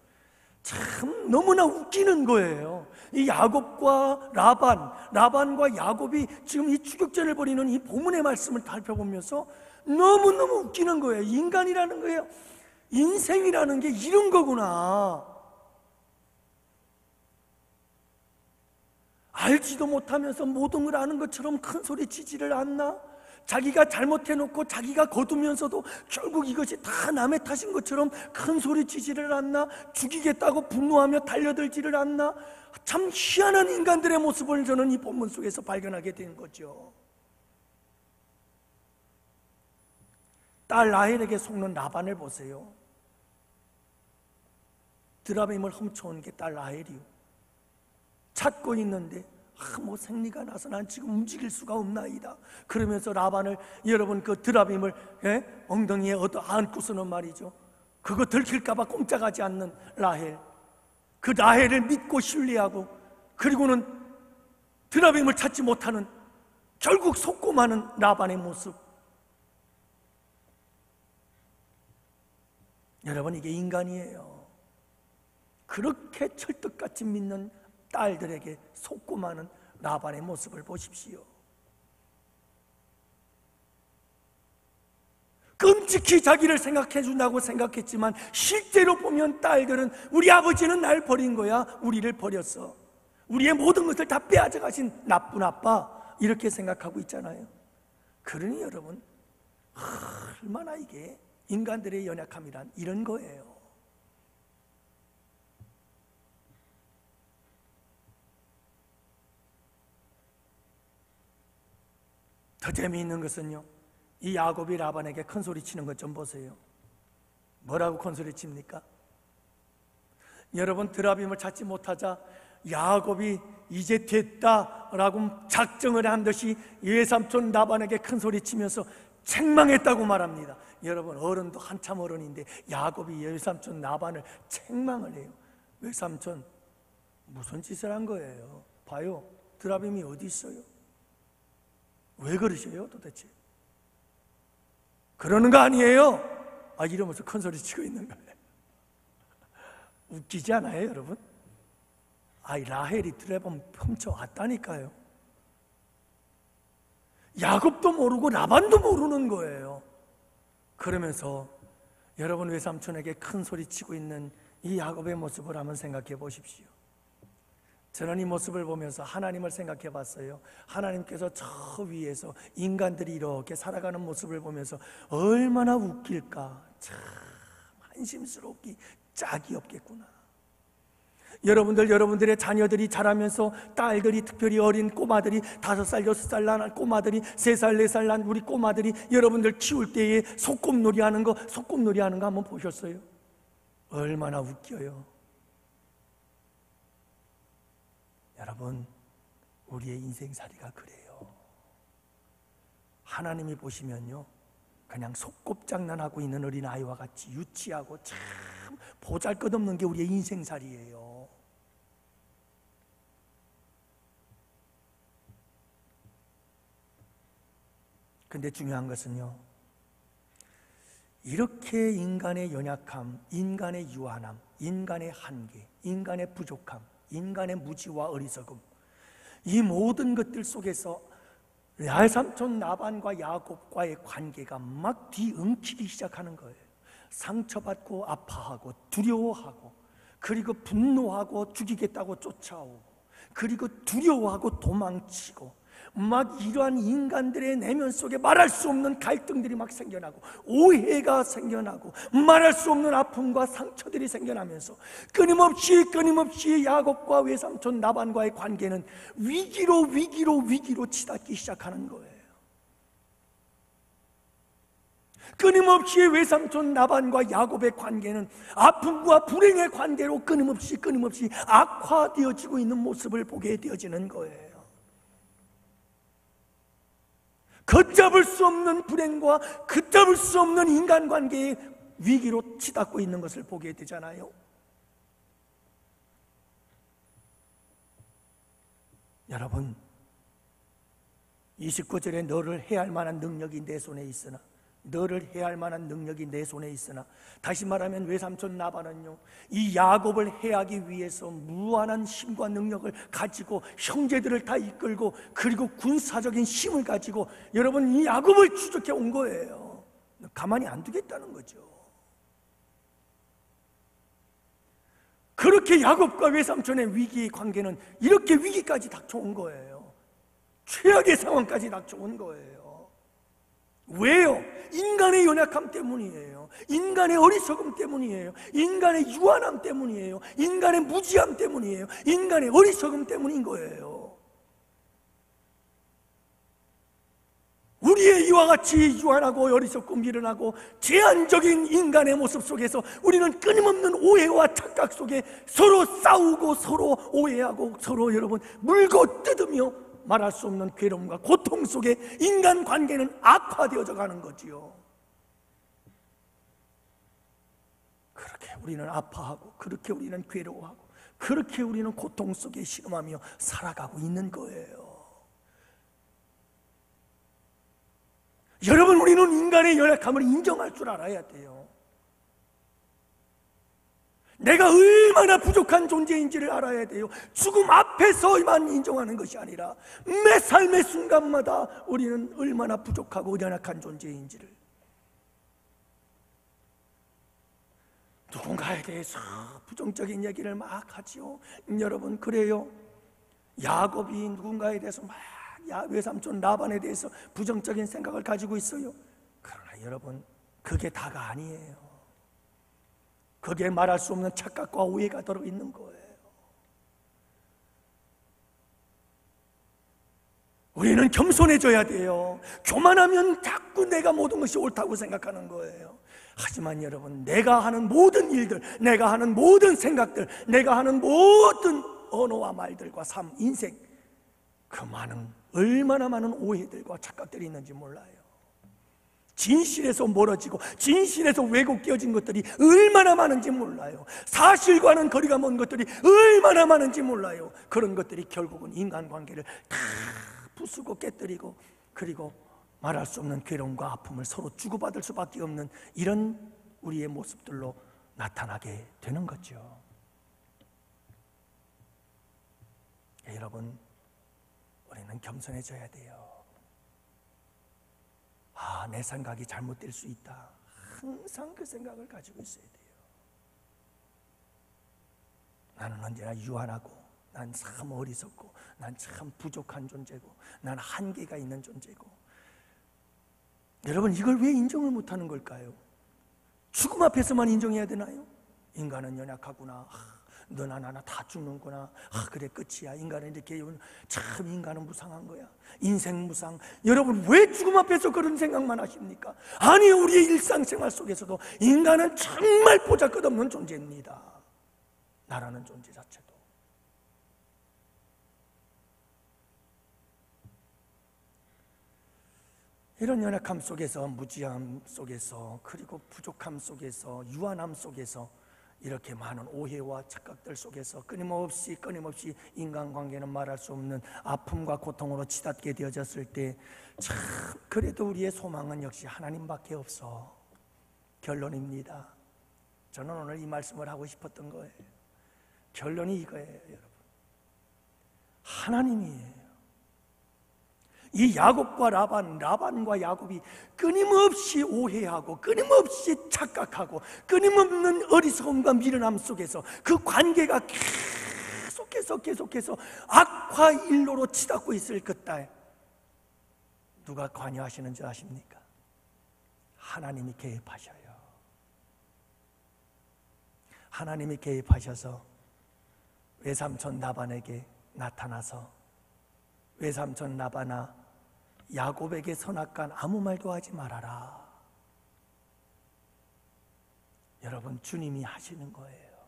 참 너무나 웃기는 거예요. 이 야곱과 라반과 야곱이 지금 이 추격전을 벌이는 이 본문의 말씀을 살펴보면서 너무너무 웃기는 거예요. 인간이라는 거예요. 인생이라는 게 이런 거구나. 알지도 못하면서 모든 걸 아는 것처럼 큰 소리 치지를 않나? 자기가 잘못해놓고 자기가 거두면서도 결국 이것이 다 남의 탓인 것처럼 큰 소리 치지를 않나? 죽이겠다고 분노하며 달려들지를 않나? 참 희한한 인간들의 모습을 저는 이 본문 속에서 발견하게 된 거죠. 딸 라헬에게 속는 라반을 보세요. 드라빔을 훔쳐온 게 딸 라헬이요. 찾고 있는데 뭐 생리가 나서 난 지금 움직일 수가 없나이다. 그러면서 라반을, 여러분 그 드라빔을 엉덩이에 얻어 안고서는 말이죠, 그거 들킬까봐 꼼짝하지 않는 라헬, 그 라헬을 믿고 신뢰하고, 그리고는 드라빔을 찾지 못하는, 결국 속고 마는 라반의 모습. 여러분, 이게 인간이에요. 그렇게 철떡같이 믿는 딸들에게 속고 마는 라반의 모습을 보십시오. 끔찍히 자기를 생각해 준다고 생각했지만 실제로 보면 딸들은, 우리 아버지는 날 버린 거야, 우리를 버렸어, 우리의 모든 것을 다 빼앗아 가신 나쁜 아빠, 이렇게 생각하고 있잖아요. 그러니 여러분, 얼마나 이게 인간들의 연약함이란 이런 거예요. 더 재미있는 것은요, 이 야곱이 라반에게 큰 소리 치는 것 좀 보세요. 뭐라고 큰 소리 칩니까? 여러분, 드라빔을 찾지 못하자 야곱이 이제 됐다라고 작정을 한 듯이 외삼촌 라반에게 큰 소리 치면서 책망했다고 말합니다. 여러분, 어른도 한참 어른인데 야곱이 외삼촌 라반을 책망을 해요. 외삼촌 무슨 짓을 한 거예요? 봐요, 드라빔이 어디 있어요? 왜 그러셔요 도대체? 그러는 거 아니에요? 이러면서 큰 소리 치고 있는 거예요. 웃기지 않아요, 여러분? 라헬이 드레본 훔쳐왔다니까요. 야곱도 모르고 라반도 모르는 거예요. 그러면서 여러분 외삼촌에게 큰 소리 치고 있는 이 야곱의 모습을 한번 생각해 보십시오. 저는 이 모습을 보면서 하나님을 생각해 봤어요. 하나님께서 저 위에서 인간들이 이렇게 살아가는 모습을 보면서 얼마나 웃길까, 참 한심스럽기 짝이 없겠구나. 여러분들의 자녀들이 자라면서 딸들이, 특별히 어린 꼬마들이 5살, 6살 난 꼬마들이, 3살, 4살 난 우리 꼬마들이 여러분들 키울 때에 소꿉놀이 하는 거 한번 보셨어요? 얼마나 웃겨요. 여러분, 우리의 인생살이가 그래요. 하나님이 보시면요, 그냥 소꿉장난하고 있는 어린아이와 같이 유치하고 참 보잘것없는 게 우리의 인생살이에요. 근데 중요한 것은요, 이렇게 인간의 연약함, 인간의 유한함, 인간의 한계, 인간의 부족함, 인간의 무지와 어리석음, 이 모든 것들 속에서 외삼촌 라반과 야곱과의 관계가 막 뒤엉키기 시작하는 거예요. 상처받고 아파하고 두려워하고, 그리고 분노하고 죽이겠다고 쫓아오고, 그리고 두려워하고 도망치고, 막 이러한 인간들의 내면 속에 말할 수 없는 갈등들이 막 생겨나고, 오해가 생겨나고, 말할 수 없는 아픔과 상처들이 생겨나면서 끊임없이 야곱과 외삼촌 라반과의 관계는 위기로 치닫기 시작하는 거예요. 끊임없이 외삼촌 라반과 야곱의 관계는 아픔과 불행의 관계로 끊임없이 악화되어지고 있는 모습을 보게 되어지는 거예요. 걷잡을 수 없는 불행과 걷잡을 수 없는 인간관계의 위기로 치닫고 있는 것을 보게 되잖아요. 여러분, 29절에 너를 해할 만한 능력이 내 손에 있으나, 너를 해할 만한 능력이 내 손에 있으나, 다시 말하면 외삼촌 라반은요, 이 야곱을 해하기 위해서 무한한 힘과 능력을 가지고 형제들을 다 이끌고, 그리고 군사적인 힘을 가지고 여러분 이 야곱을 추적해 온 거예요. 가만히 안 두겠다는 거죠. 그렇게 야곱과 외삼촌의 위기의 관계는 이렇게 위기까지 닥쳐온 거예요. 최악의 상황까지 닥쳐온 거예요. 왜요? 인간의 연약함 때문이에요. 인간의 어리석음 때문이에요. 인간의 유한함 때문이에요. 인간의 무지함 때문이에요. 인간의 어리석음 때문인 거예요. 우리의 이와 같이 유한하고 어리석고 미련하고 제한적인 인간의 모습 속에서 우리는 끊임없는 오해와 착각 속에 서로 싸우고 서로 오해하고 서로 여러분 물고 뜯으며 말할 수 없는 괴로움과 고통 속에 인간관계는 악화되어져 가는 거지요. 그렇게 우리는 아파하고, 그렇게 우리는 괴로워하고, 그렇게 우리는 고통 속에 신음하며 살아가고 있는 거예요. 여러분, 우리는 인간의 연약함을 인정할 줄 알아야 돼요. 내가 얼마나 부족한 존재인지를 알아야 돼요. 죽음 앞에서만 인정하는 것이 아니라 매 삶의 순간마다 우리는 얼마나 부족하고 연약한 존재인지를. 누군가에 대해서 부정적인 얘기를 막 하지요. 여러분, 그래요. 야곱이 누군가에 대해서 막 외삼촌 라반에 대해서 부정적인 생각을 가지고 있어요. 그러나 여러분, 그게 다가 아니에요. 거기에 말할 수 없는 착각과 오해가 들어있는 거예요. 우리는 겸손해져야 돼요. 교만하면 자꾸 내가 모든 것이 옳다고 생각하는 거예요. 하지만 여러분, 내가 하는 모든 일들, 내가 하는 모든 생각들, 내가 하는 모든 언어와 말들과 삶, 인생, 그 얼마나 많은 오해들과 착각들이 있는지 몰라요. 진실에서 멀어지고 진실에서 왜곡되어진 것들이 얼마나 많은지 몰라요. 사실과는 거리가 먼 것들이 얼마나 많은지 몰라요. 그런 것들이 결국은 인간관계를 다 부수고 깨뜨리고, 그리고 말할 수 없는 괴로움과 아픔을 서로 주고받을 수밖에 없는 이런 우리의 모습들로 나타나게 되는 거죠. 여러분, 우리는 겸손해져야 돼요. 내 생각이 잘못될 수 있다. 항상 그 생각을 가지고 있어야 돼요. 나는 언제나 유한하고, 난 참 어리석고, 난 참 부족한 존재고, 난 한계가 있는 존재고. 여러분, 이걸 왜 인정을 못하는 걸까요? 죽음 앞에서만 인정해야 되나요? 인간은 연약하구나. 너나 나나 다 죽는구나. 그래, 끝이야. 인간은 이렇게, 참 인간은 무상한 거야. 인생 무상. 여러분, 왜 죽음 앞에서 그런 생각만 하십니까? 아니, 우리의 일상생활 속에서도 인간은 정말 보잘것없는 존재입니다. 나라는 존재 자체도. 이런 연약함 속에서, 무지함 속에서, 그리고 부족함 속에서, 유한함 속에서, 이렇게 많은 오해와 착각들 속에서 끊임없이 인간관계는 말할 수 없는 아픔과 고통으로 치닫게 되어졌을 때, 참 그래도 우리의 소망은 역시 하나님밖에 없어. 결론입니다. 저는 오늘 이 말씀을 하고 싶었던 거예요. 결론이 이거예요, 여러분. 하나님이에요. 이 야곱과 라반과 야곱이 끊임없이 오해하고, 끊임없이 착각하고, 끊임없는 어리석음과 미련함 속에서 그 관계가 계속해서 악화 일로로 치닫고 있을 그때 누가 관여하시는 줄 아십니까? 하나님이 개입하셔요. 하나님이 개입하셔서 외삼촌 라반에게 나타나서, 외삼촌 라반아, 야곱에게 선악간 아무 말도 하지 말아라. 여러분, 주님이 하시는 거예요.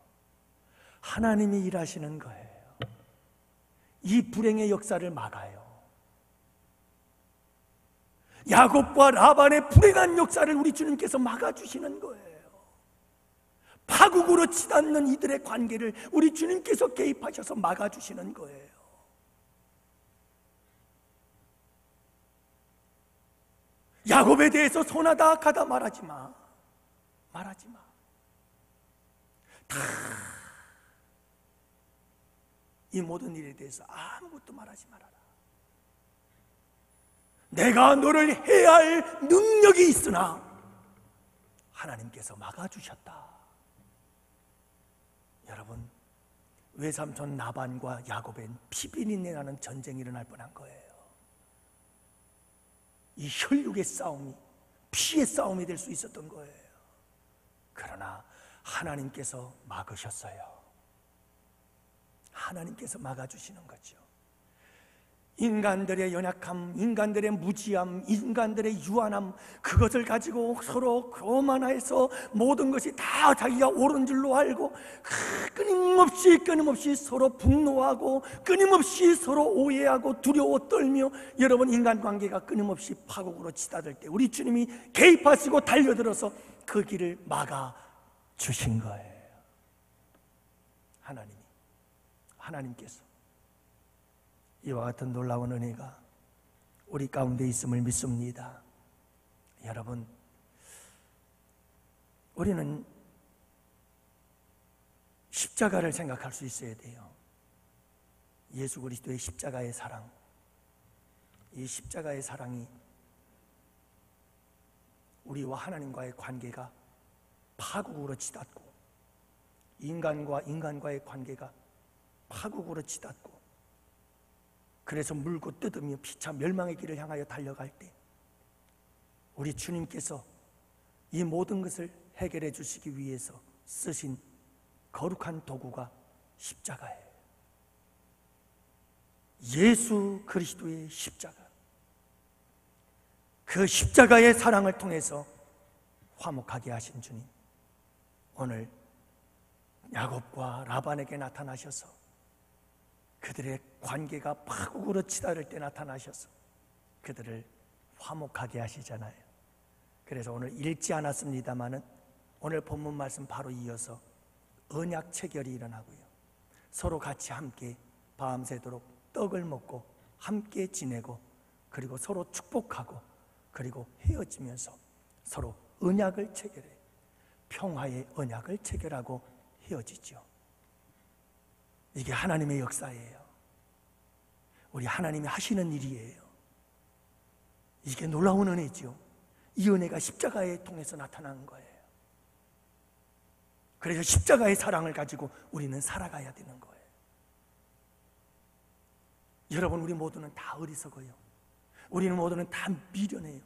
하나님이 일하시는 거예요. 이 불행의 역사를 막아요. 야곱과 라반의 불행한 역사를 우리 주님께서 막아주시는 거예요. 파국으로 치닫는 이들의 관계를 우리 주님께서 개입하셔서 막아주시는 거예요. 야곱에 대해서 선하다 악하다 말하지 마. 이 모든 일에 대해서 아무것도 말하지 말아라. 내가 너를 해야 할 능력이 있으나 하나님께서 막아주셨다. 여러분, 외삼촌 라반과 야곱엔 피비린내 나는 전쟁이 일어날 뻔한 거예요. 이 혈육의 싸움이, 피의 싸움이 될 수 있었던 거예요. 그러나 하나님께서 막으셨어요. 하나님께서 막아주시는 거죠. 인간들의 연약함, 인간들의 무지함, 인간들의 유한함, 그것을 가지고 서로 교만해서 모든 것이 다 자기가 옳은 줄로 알고 끊임없이 서로 분노하고, 끊임없이 서로 오해하고 두려워 떨며, 여러분, 인간관계가 끊임없이 파국으로 치닫을 때 우리 주님이 개입하시고 달려들어서 그 길을 막아주신 거예요. 하나님께서 이와 같은 놀라운 은혜가 우리 가운데 있음을 믿습니다. 여러분, 우리는 십자가를 생각할 수 있어야 돼요. 예수 그리스도의 십자가의 사랑, 이 십자가의 사랑이 우리와 하나님과의 관계가 파국으로 치닫고, 인간과 인간과의 관계가 파국으로 치닫고, 그래서 물고 뜯으며 피차 멸망의 길을 향하여 달려갈 때 우리 주님께서 이 모든 것을 해결해 주시기 위해서 쓰신 거룩한 도구가 십자가예요. 예수 그리스도의 십자가. 그 십자가의 사랑을 통해서 화목하게 하신 주님, 오늘 야곱과 라반에게 나타나셔서 그들의 관계가 파국으로 치달을 때 나타나셔서 그들을 화목하게 하시잖아요. 그래서 오늘 읽지 않았습니다마는 오늘 본문 말씀 바로 이어서 언약 체결이 일어나고요, 서로 같이 함께 밤새도록 떡을 먹고 함께 지내고, 그리고 서로 축복하고 그리고 헤어지면서 서로 언약을 체결해 평화의 언약을 체결하고 헤어지죠. 이게 하나님의 역사예요. 우리 하나님이 하시는 일이에요. 이게 놀라운 은혜죠. 이 은혜가 십자가에 통해서 나타나는 거예요. 그래서 십자가의 사랑을 가지고 우리는 살아가야 되는 거예요. 여러분, 우리 모두는 다 어리석어요. 우리는 모두는 다 미련해요.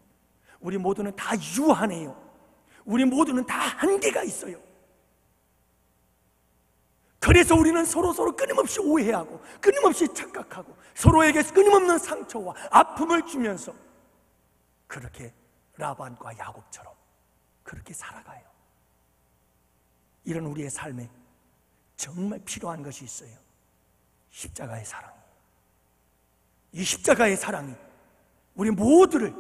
우리 모두는 다 유한해요. 우리 모두는 다 한계가 있어요. 그래서 우리는 서로 끊임없이 오해하고 끊임없이 착각하고 서로에게 끊임없는 상처와 아픔을 주면서 그렇게 라반과 야곱처럼 그렇게 살아가요. 이런 우리의 삶에 정말 필요한 것이 있어요. 십자가의 사랑이에요. 이 십자가의 사랑이 우리 모두를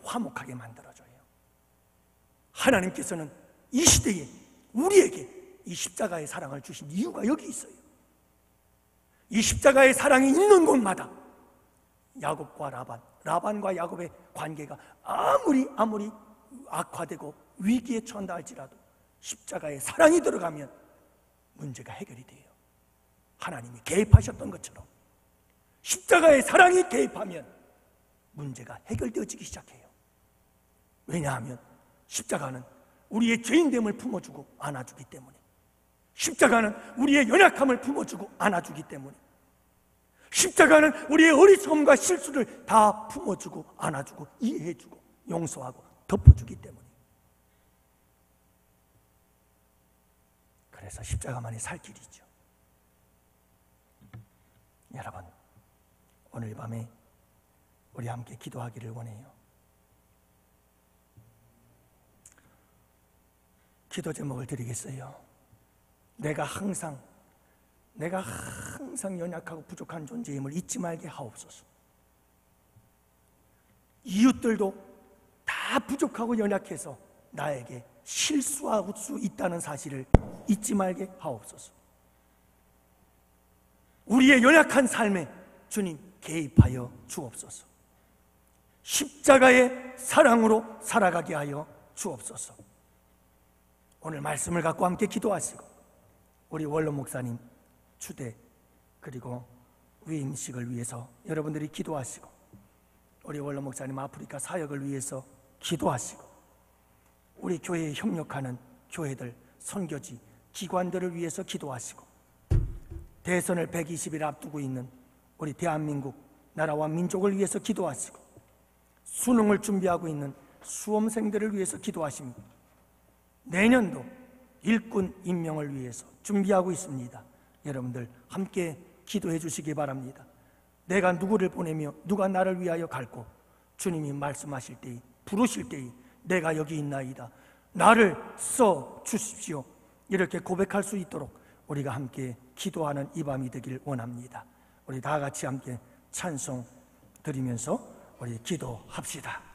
화목하게 만들어줘요. 하나님께서는 이 시대에 우리에게 이 십자가의 사랑을 주신 이유가 여기 있어요. 이 십자가의 사랑이 있는 곳마다 야곱과 라반과 야곱의 관계가 아무리 악화되고 위기에 처한다 할지라도 십자가의 사랑이 들어가면 문제가 해결이 돼요. 하나님이 개입하셨던 것처럼 십자가의 사랑이 개입하면 문제가 해결되어지기 시작해요. 왜냐하면 십자가는 우리의 죄인됨을 품어주고 안아주기 때문에, 십자가는 우리의 연약함을 품어주고 안아주기 때문에, 십자가는 우리의 어리석음과 실수를 다 품어주고 안아주고 이해해주고 용서하고 덮어주기 때문에. 그래서 십자가만이 살 길이죠. 여러분, 오늘 밤에 우리 함께 기도하기를 원해요. 기도 제목을 드리겠어요. 내가 항상 연약하고 부족한 존재임을 잊지 말게 하옵소서. 이웃들도 다 부족하고 연약해서 나에게 실수할 수 있다는 사실을 잊지 말게 하옵소서. 우리의 연약한 삶에 주님 개입하여 주옵소서. 십자가의 사랑으로 살아가게 하여 주옵소서. 오늘 말씀을 갖고 함께 기도하시고 우리 원로 목사님 추대 그리고 위임식을 위해서 여러분들이 기도하시고, 우리 원로 목사님 아프리카 사역을 위해서 기도하시고, 우리 교회에 협력하는 교회들, 선교지, 기관들을 위해서 기도하시고, 대선을 120일 앞두고 있는 우리 대한민국 나라와 민족을 위해서 기도하시고, 수능을 준비하고 있는 수험생들을 위해서 기도하십니다. 내년도 일꾼 임명을 위해서 준비하고 있습니다. 여러분들 함께 기도해 주시기 바랍니다. 내가 누구를 보내며 누가 나를 위하여 갈고, 주님이 말씀하실 때에 부르실 때에 내가 여기 있나이다, 나를 써 주십시오, 이렇게 고백할 수 있도록 우리가 함께 기도하는 이 밤이 되길 원합니다. 우리 다 같이 함께 찬송 드리면서 우리 기도합시다.